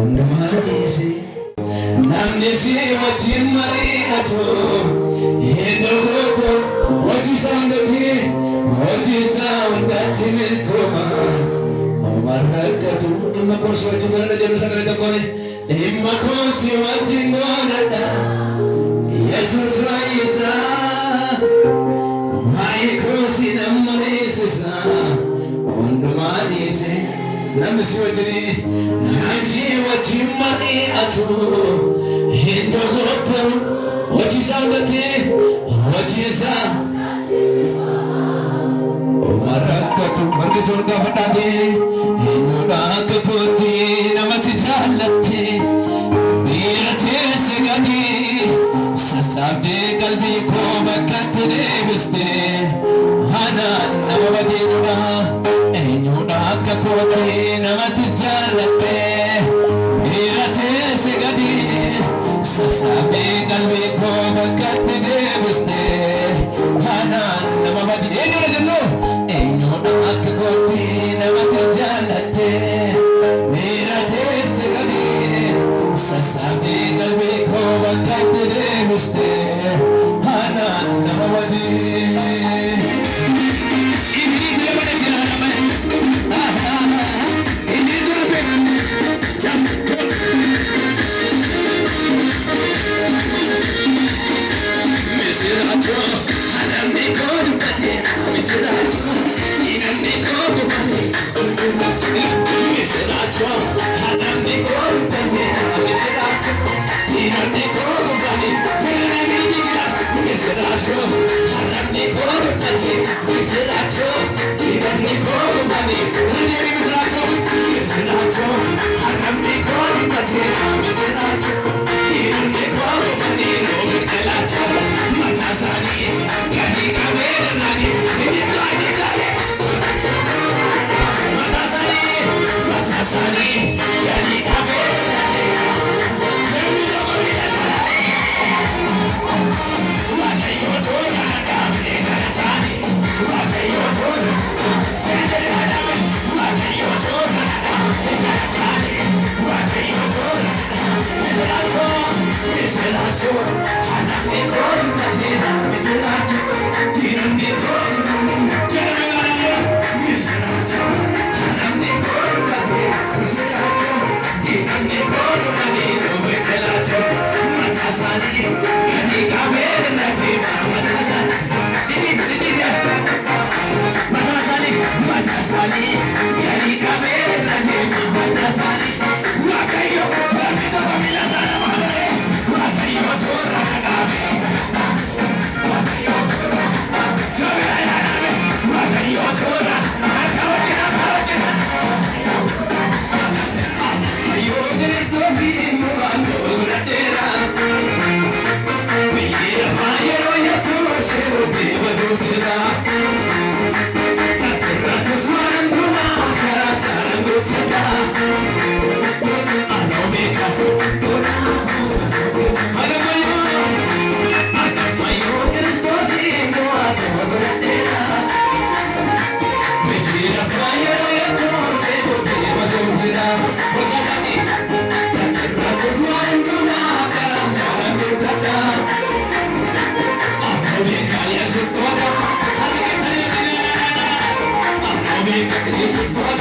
Ondumaadisi namni si wajjin mari'atu hindogogo hojii isaa hundatti milkooma omarrakkatu dhimma koosii wajjin godhadha jedhu sagalee tokkoon dhimma koosii wajjin godhadha Yesuus fayyisaa waa'ee koosii nama dhiisisa ondumaadisi namni si wajjin mari'atu hindogogo hojii isaa hundatti Marakatu margi surga fadhaate eenyuudhaan tokkotti namatti jaallatti miiratee sigadee sassaabdee qalbii koo bakkatti deebiste anaan nama badeedudha eenyuudhaan tokkotti namatti jaallatte miiratee sigadee sassaabdee qalbii koo bakkatti deebiste anaan nama badeedudha jennu akka kooti namatti jaalatte miiratee sigadee sassaabdee qalbii koo bakkatti deebiste anaan nama badee Yes,